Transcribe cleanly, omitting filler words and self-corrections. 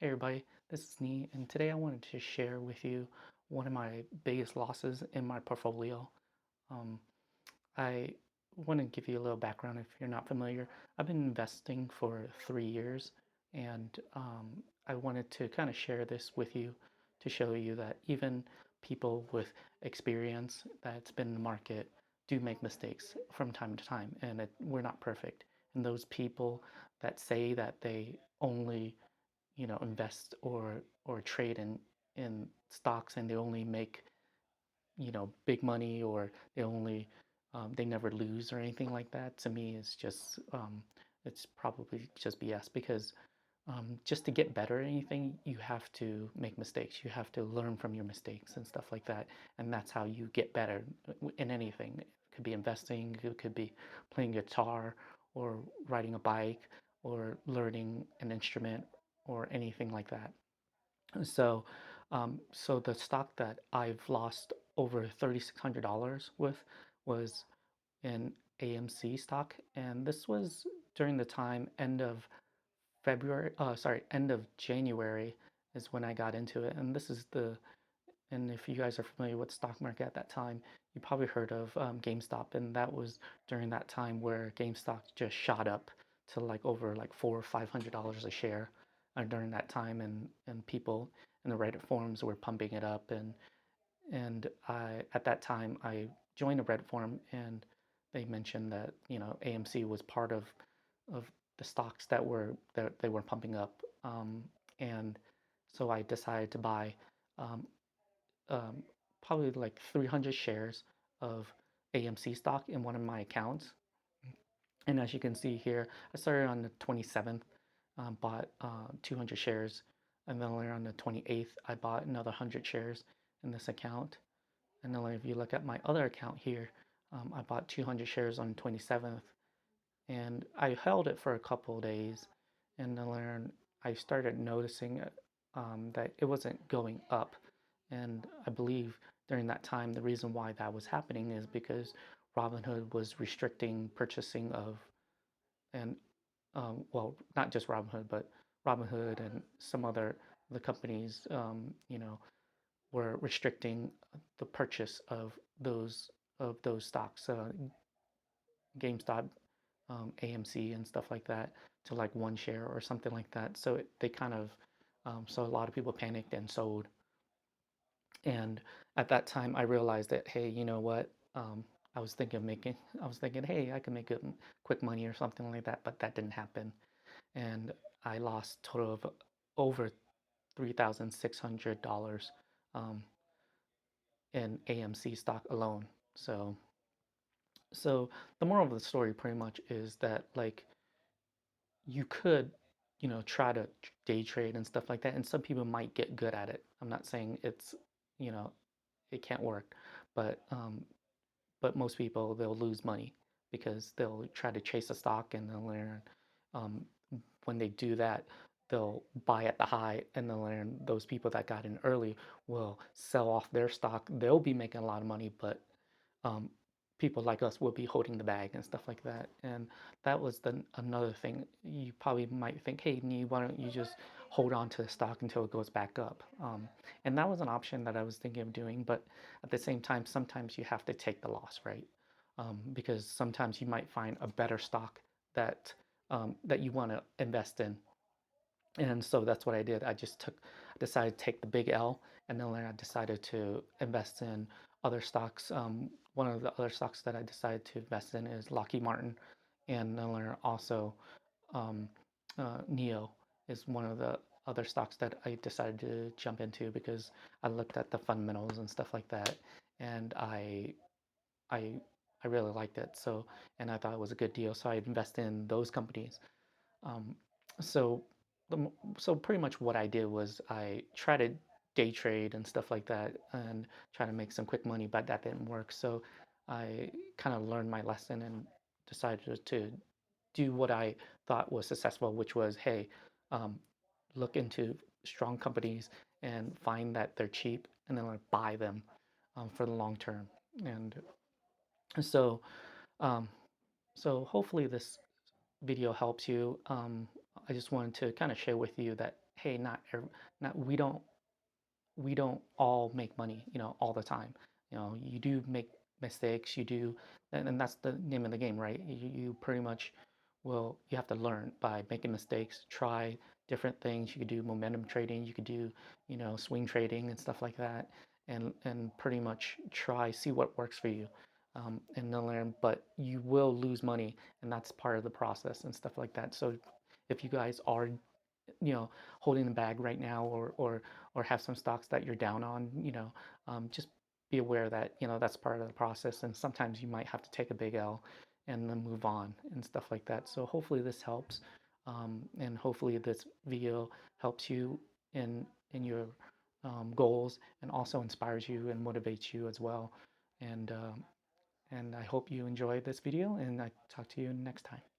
Hey everybody, this is Nee, and today I wanted to share with you one of my biggest losses in my portfolio. Um, I want to give you a little background if you're not familiar. I've been investing for 3 years, and I wanted to kind of share this with you to show you that even people with experience that's been in the market do make mistakes from time to time, and we're not perfect. And those people that say that they only invest or trade in stocks and they only make big money, or they never lose or anything like that, to me is just it's probably just BS, because just to get better at anything, you have to make mistakes. You have to learn from your mistakes and stuff like that, and that's how you get better in anything. It could be investing, it could be playing guitar, or riding a bike, or learning an instrument, or anything like that. So, so the stock that I've lost over $3,600 with was an AMC stock, and this was during the time end of January is when I got into it. And and if you guys are familiar with the stock market at that time, you probably heard of GameStop, and that was during that time where GameStop just shot up to like over like $400 or $500 a share during that time, and people in the Reddit forums were pumping it up, and I at that time I joined a Reddit forum, and they mentioned that AMC was part of the stocks that they were pumping up, and so I decided to buy um, um, probably like 300 shares of AMC stock in one of my accounts. And as you can see here, I started on the 27th, bought 200 shares, and then later on the 28th, I bought another 100 shares in this account. And then if you look at my other account here, I bought 200 shares on the 27th, and I held it for a couple of days, and then I started noticing that it wasn't going up. And I believe during that time, the reason why that was happening is because Robinhood was restricting purchasing of, and well, not just Robinhood, but Robinhood and some other the companies, were restricting the purchase of those stocks, GameStop, AMC, and stuff like that, to like one share or something like that. So they kind of, so a lot of people panicked and sold. And at that time, I realized that, hey, you know what? I was thinking, hey, I can make good, quick money or something like that, but that didn't happen. And I lost a total of over $3,600 um, in AMC stock alone. So the moral of the story pretty much is that, like, you could, try to day trade and stuff like that, and some people might get good at it. I'm not saying you know, it can't work, but most people, they'll lose money because they'll try to chase a stock, and they'll learn, um, when they do that, they'll buy at the high, and they'll learn those people that got in early will sell off their stock. They'll be making a lot of money, but um, people like us will be holding the bag and stuff like that. And that was another thing. You probably might think, hey, Nee, why don't you just hold on to the stock until it goes back up? And that was an option that I was thinking of doing, but at the same time, sometimes you have to take the loss, right? Because sometimes you might find a better stock that that you want to invest in. And so that's what I did. Decided to take the big L, and then I decided to invest in other stocks. One of the other stocks that I decided to invest in is Lockheed Martin, and then also um, Neo is one of the other stocks that I decided to jump into because I looked at the fundamentals and stuff like that, and I I really liked it. So, and I thought it was a good deal, so I invested in those companies. Um, so, so pretty much what I did was I tried to day trade and stuff like that, and try to make some quick money, but that didn't work. So I kind of learned my lesson and decided to do what I thought was successful, which was, hey, um, look into strong companies and find that they're cheap, and then like buy them for the long term. And so, um, hopefully this video helps you. I just wanted to kind of share with you that, hey, not we don't all make money, all the time. You do make mistakes, you do, and that's the name of the game, right? You pretty much you have to learn by making mistakes, try different things. You could do momentum trading, you could do, swing trading and stuff like that, and pretty much try, see what works for you. And then learn, but you will lose money, and that's part of the process and stuff like that. So if you guys are holding the bag right now, or have some stocks that you're down on, just be aware that that's part of the process, and sometimes you might have to take a big L and then move on and stuff like that. So hopefully this helps, and hopefully this video helps you in your goals, and also inspires you and motivates you as well. And I hope you enjoy this video, and I talk to you next time.